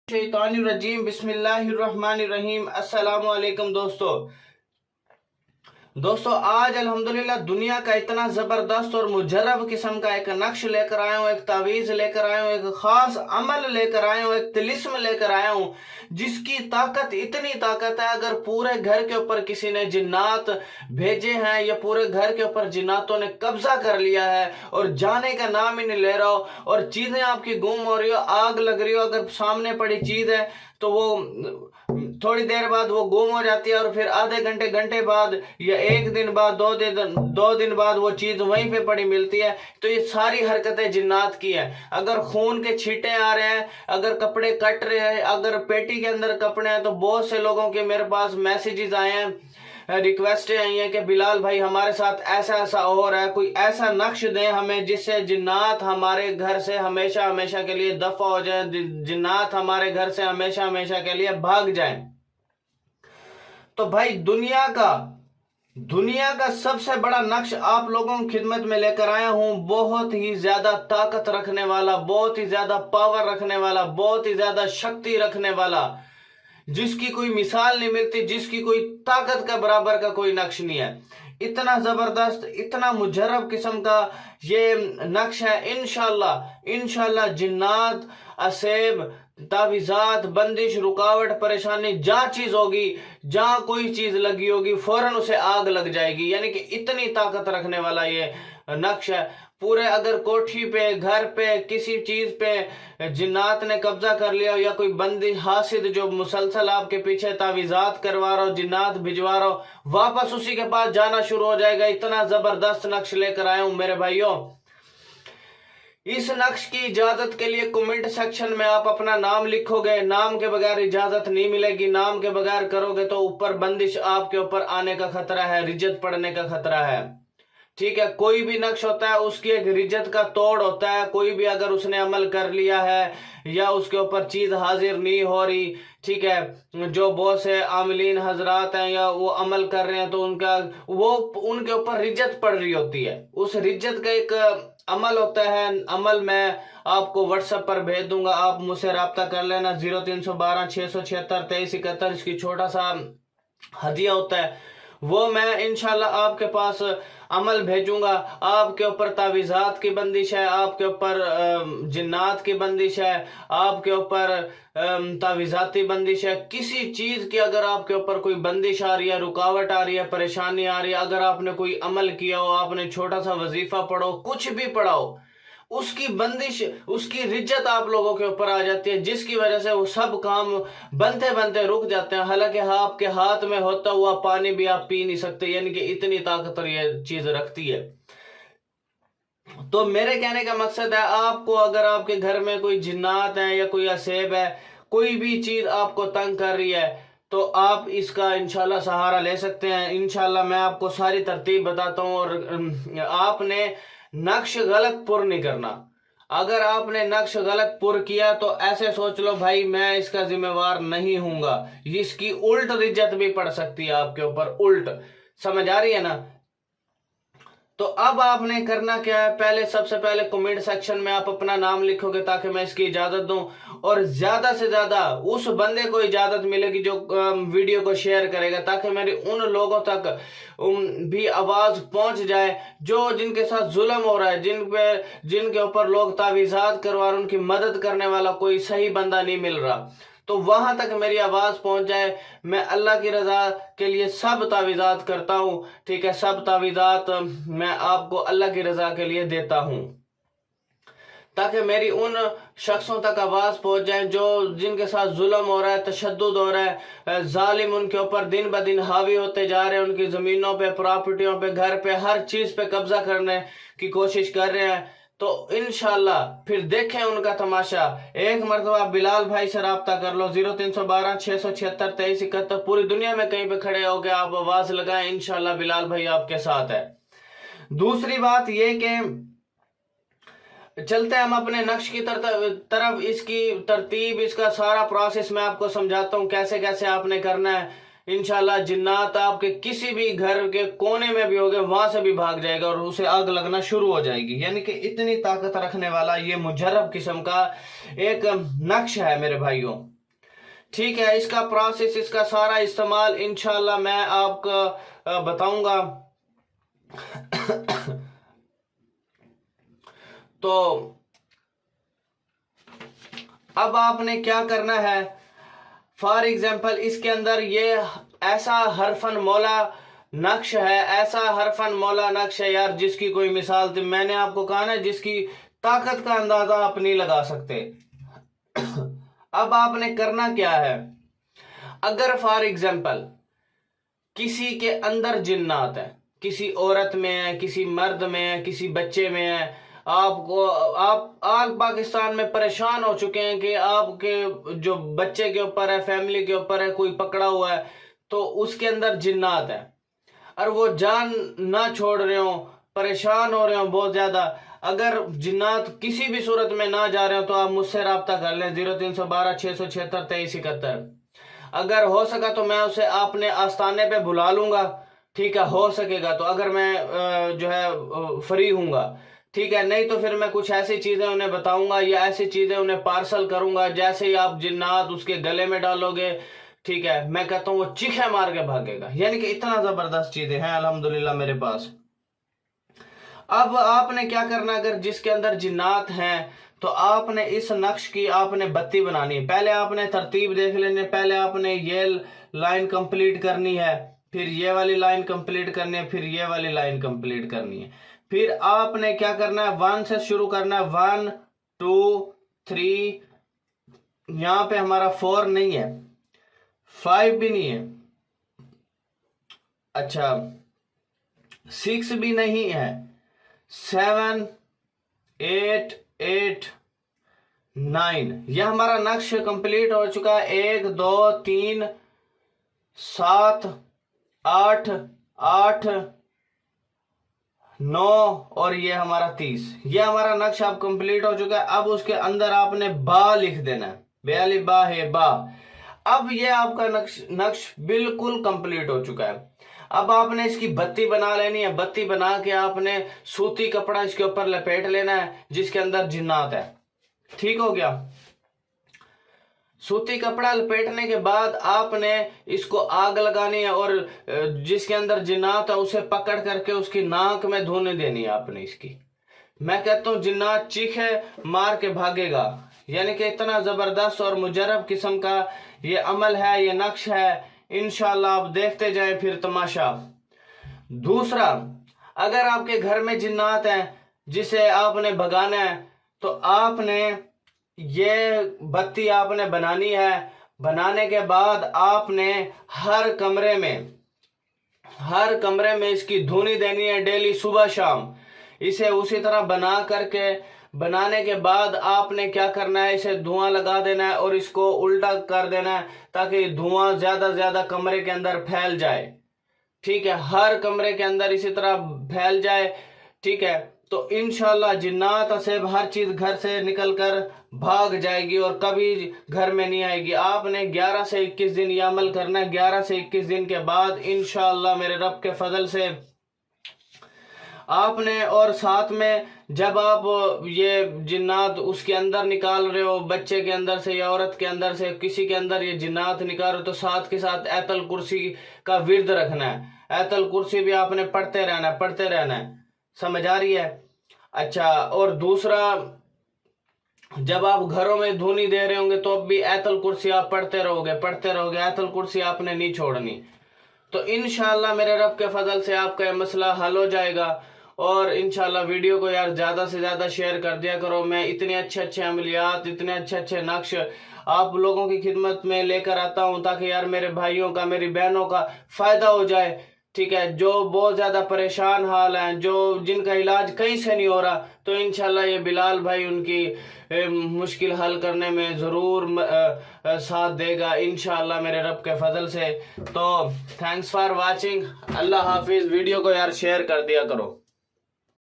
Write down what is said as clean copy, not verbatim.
शैतानिर्रजीम बिस्मिल्लाहिर्रहमानिर्रहीम। अस्सलामु अलैकुम दोस्तों आज अल्हम्दुलिल्लाह दुनिया का इतना ज़बरदस्त और मुजर्रब किस्म का एक नक्श लेकर आया हूँ, एक तावीज़ लेकर आया हूँ, एक ख़ास अमल लेकर आया हूँ, एक तिलिस्म लेकर आया हूँ जिसकी ताकत इतनी ताकत है, अगर पूरे घर के ऊपर किसी ने जिन्नात भेजे हैं या पूरे घर के ऊपर जिन्नातों ने कब्जा कर लिया है और जाने का नाम ही नहीं ले रहा हो और चीज़ें आपकी गुम हो रही हो, आग लग रही हो, अगर सामने पड़ी चीज़ है तो वो थोड़ी देर बाद वो गुम हो जाती है और फिर आधे घंटे बाद या एक दिन बाद दो दिन बाद वो चीज वहीं पे पड़ी मिलती है। तो ये सारी हरकतें जिन्नात की है। अगर खून के छींटे आ रहे हैं, अगर कपड़े कट रहे हैं, अगर पेटी के अंदर कपड़े हैं, तो बहुत से लोगों के मेरे पास मैसेजेस आए हैं, रिक्वेस्टें आई हैं कि बिलाल भाई हमारे साथ ऐसा ऐसा हो रहा है, कोई ऐसा नक्श दें हमें जिससे जिन्नात हमारे घर से हमेशा हमेशा के लिए दफा हो जाए, जिन्नात हमारे घर से हमेशा हमेशा के लिए भाग जाएं। तो भाई दुनिया का सबसे बड़ा नक्श आप लोगों की खिदमत में लेकर आया हूं। बहुत ही ज्यादा ताकत रखने वाला, बहुत ही ज्यादा पावर रखने वाला, बहुत ही ज्यादा शक्ति रखने वाला, जिसकी कोई मिसाल नहीं मिलती, जिसकी कोई ताकत का बराबर का कोई नक्श नहीं है। इतना जबरदस्त, इतना मुजर्रब किस्म का ये नक्श है। इंशाल्लाह जिन्नात, असेब, तावीज़ात, बंदिश, रुकावट, परेशानी, जहां चीज होगी, जहां कोई चीज लगी होगी, फौरन उसे आग लग जाएगी। यानी कि इतनी ताकत रखने वाला ये नक्श है। पूरे अगर कोठी पे, घर पे, किसी चीज पे जिन्नात ने कब्जा कर लिया या कोई बंदी हासिद जो मुसलसल आपके पीछे तावीज़ात करवा रहा हो, जिन्नात भिजवा रहा हो, वापस उसी के पास जाना शुरू हो जाएगा। इतना जबरदस्त नक्श लेकर आया हूं मेरे भाइयों। इस नक्श की इजाजत के लिए कमेंट सेक्शन में आप अपना नाम लिखोगे। नाम के बगैर इजाजत नहीं मिलेगी। नाम के बगैर करोगे तो ऊपर बंदिश आपके ऊपर आने का खतरा है, रिजत पड़ने का खतरा है। ठीक है, कोई भी नक्श होता है उसकी एक रिजत का तोड़ होता है। कोई भी अगर उसने अमल कर लिया है या उसके ऊपर चीज हाजिर नहीं हो रही, ठीक है, जो बहुत से आमिलीन हजरात हैं या वो अमल कर रहे हैं तो उनके ऊपर रिजत पड़ रही होती है। उस रिजत का एक अमल होता है। अमल मैं आपको व्हाट्सएप पर भेज दूंगा, आप मुझसे रब्ता कर लेना। 0312 676 2371 इसकी छोटा सा हदिया होता है, वो मैं इंशाल्लाह आपके पास अमल भेजूंगा। आपके ऊपर तावीज़ात की बंदिश है, आपके ऊपर जिन्नात की बंदिश है, आपके ऊपर तावीज़ाती बंदिश है। किसी चीज की अगर आपके ऊपर कोई बंदिश आ रही है, रुकावट आ रही है, परेशानी आ रही है, अगर आपने कोई अमल किया हो, आपने छोटा सा वजीफा पढ़ो, कुछ भी पढ़ाओ, उसकी बंदिश, उसकी रिज्जत आप लोगों के ऊपर आ जाती है, जिसकी वजह से वो सब काम बनते बनते रुक जाते हैं। हालांकि आपके हाथ में होता हुआ पानी भी आप पी नहीं सकते। यानी कि इतनी ताकत ये चीज रखती है। तो मेरे कहने का मकसद है, आपको अगर आपके घर में कोई जिन्नात है या कोई असेब है, कोई भी चीज आपको तंग कर रही है, तो आप इसका इंशाल्लाह सहारा ले सकते हैं। इंशाल्लाह मैं आपको सारी तरतीब बताता हूँ। और आपने नक्श गलत पुर नहीं करना। अगर आपने नक्श गलत पुर किया तो ऐसे सोच लो भाई मैं इसका जिम्मेवार नहीं हूंगा, इसकी उल्ट रिज्जत भी पड़ सकती है आपके ऊपर, उल्ट। समझ आ रही है ना? तो अब आपने करना क्या है, सबसे पहले कमेंट सेक्शन में आप अपना नाम लिखोगे ताकि मैं इसकी इजाजत दूं, और ज्यादा से ज्यादा उस बंदे को इजाजत मिलेगी जो वीडियो को शेयर करेगा, ताकि मेरी उन लोगों तक भी आवाज पहुंच जाए जो जिनके साथ जुल्म हो रहा है, जिनके ऊपर लोग तावीज़ात करवा रहे, उनकी मदद करने वाला कोई सही बंदा नहीं मिल रहा। तो वहां तक मेरी आवाज पहुंच जाए। मैं अल्लाह की रजा के लिए सब तावीज़ात करता हूं, ठीक है, सब तावीज़ात मैं आपको अल्लाह की रजा के लिए देता हूं, ताकि मेरी उन शख्सों तक आवाज पहुंच जाए जो जिनके साथ जुल्म हो रहा है, तशद्दुद हो रहा है, जालिम उनके ऊपर दिन ब दिन हावी होते जा रहे हैं, उनकी जमीनों पे, प्रॉपर्टियों पे, घर पे, हर चीज पे कब्जा करने की कोशिश कर रहे हैं। तो इंशाल्लाह फिर देखें उनका तमाशा। एक मरतबा बिलाल भाई से रब्ता कर लो, 0312 676 2371। पूरी दुनिया में कहीं पे खड़े हो गए आप आवाज लगाएं, इंशाल्लाह बिलाल भाई आपके साथ है। दूसरी बात ये कि चलते हैं हम अपने नक्श की तरफ। इसकी तरतीब, इसका सारा प्रोसेस मैं आपको समझाता हूँ कैसे कैसे आपने करना है। इंशाल्लाह जिन्नात आपके किसी भी घर के कोने में भी होगे वहां से भी भाग जाएगा और उसे आग लगना शुरू हो जाएगी। यानी कि इतनी ताकत रखने वाला ये मुजर्रब किस्म का एक नक्श है मेरे भाइयों। ठीक है, इसका प्रोसेस, इसका सारा इस्तेमाल इंशाल्लाह मैं आपको बताऊंगा। तो अब आपने क्या करना है, फॉर एग्जाम्पल इसके अंदर ये ऐसा हरफन मौला नक्श है, ऐसा हरफन मौला नक्श है यार जिसकी कोई मिसाल थी। मैंने आपको कहा ना जिसकी ताकत का अंदाजा आप नहीं लगा सकते। अब आपने करना क्या है, अगर फॉर एग्जाम्पल किसी के अंदर जिन्नात है, किसी औरत में है, किसी मर्द में है, किसी बच्चे में है, आप पाकिस्तान में परेशान हो चुके हैं कि आपके जो बच्चे के ऊपर है, फैमिली के ऊपर है, कोई पकड़ा हुआ है तो उसके अंदर जिन्नात है और वो जान ना छोड़ रहे हो, परेशान हो रहे हो बहुत ज्यादा। अगर जिन्नात किसी भी सूरत में ना जा रहे हो तो आप मुझसे रब्ता कर लें 0312 676 2371। अगर हो सका तो मैं उसे अपने आस्थाने पे बुला लूंगा, ठीक है, हो सकेगा तो, अगर मैं जो है फ्री हूंगा, ठीक है, नहीं तो फिर मैं कुछ ऐसी चीजें उन्हें बताऊंगा या ऐसी चीजें उन्हें पार्सल करूंगा जैसे ही आप जिन्नात उसके गले में डालोगे, ठीक है, मैं कहता हूँ वो चीखे मार के भागेगा। यानी कि इतना जबरदस्त चीजें हैं अल्हम्दुलिल्लाह मेरे पास। अब आपने क्या करना, अगर जिसके अंदर जिन्नात हैं तो आपने इस नक्श की आपने बत्ती बनानी है। पहले आपने तरतीब देख लेनी है, पहले आपने ये लाइन कंप्लीट करनी है, फिर ये वाली लाइन कंप्लीट करनी है, फिर ये वाली लाइन कंप्लीट करनी है। फिर आपने क्या करना है, 1 से शुरू करना है, 1 2 3, यहां पे हमारा 4 नहीं है, 5 भी नहीं है, अच्छा 6 भी नहीं है, 7 8 8 9, यह हमारा नक्श कंप्लीट हो चुका है। 1 2 3 7 8 8 9 और ये हमारा 30, ये हमारा नक्श अब कंप्लीट हो चुका है। अब उसके अंदर आपने बा लिख देना है, बेअली बा है बा। अब ये आपका नक्श बिल्कुल कंप्लीट हो चुका है। अब आपने इसकी बत्ती बना लेनी है। बत्ती बना के आपने सूती कपड़ा इसके ऊपर लपेट लेना है जिसके अंदर जिन्नात है। ठीक हो गया। सूती कपड़ा लपेटने के बाद आपने इसको आग लगानी है और जिसके अंदर जिन्नात है उसे पकड़ करके उसकी नाक में धोने देनी है आपने इसकी। मैं कहता हूं जिन्नात चीखे मार के भागेगा। यानी कि इतना जबरदस्त और मुजर्रब किस्म का ये अमल है, ये नक्श है। इंशाल्लाह आप देखते जाएं फिर तमाशा। दूसरा, अगर आपके घर में जिन्नात हैं जिसे आपने भगाना है तो आपने ये बत्ती आपने बनानी है। बनाने के बाद आपने हर कमरे में इसकी धुनी देनी है डेली सुबह शाम। इसे उसी तरह बना करके बनाने के बाद आपने क्या करना है, इसे धुआं लगा देना है और इसको उल्टा कर देना है ताकि धुआं ज्यादा ज्यादा कमरे के अंदर फैल जाए। ठीक है, हर कमरे के अंदर इसी तरह फैल जाए। ठीक है, तो इंशाल्लाह जिन्नात से हर चीज घर से निकलकर भाग जाएगी और कभी घर में नहीं आएगी। आपने 11 से 21 दिन ये अमल करना है। 11 से 21 दिन के बाद इंशाल्लाह मेरे रब के फजल से आपने, और साथ में जब आप ये जिन्नात उसके अंदर निकाल रहे हो, बच्चे के अंदर से या औरत के अंदर से किसी के अंदर ये जिन्नात निकाल रहे हो, तो साथ के साथ ऐतल कुर्सी का विर्द रखना है। ऐतल कुर्सी भी आपने पढ़ते रहना है। समझ आ रही है? अच्छा, और दूसरा, जब आप घरों में धुनी दे रहे होंगे तो अब भी ऐतल कुर्सी आप पढ़ते रहोगे। ऐतल कुर्सी आपने नहीं छोड़नी। तो इंशाल्लाह मेरे रब के फजल से आपका ये मसला हल हो जाएगा। और इंशाल्लाह वीडियो को यार ज्यादा से ज्यादा शेयर कर दिया करो। मैं इतने अच्छे अमलियात, इतने अच्छे नक्श आप लोगों की खिदमत में लेकर आता हूं ताकि यार मेरे भाइयों का, मेरी बहनों का फायदा हो जाए। ठीक है, जो बहुत ज्यादा परेशान हाल हैं, जो जिनका इलाज कहीं से नहीं हो रहा, तो इंशाल्लाह ये बिलाल भाई उनकी मुश्किल हल करने में जरूर साथ देगा इंशाल्लाह मेरे रब के फजल से। तो thanks for watching. Allah Hafiz. Video को यार शेयर कर दिया करो।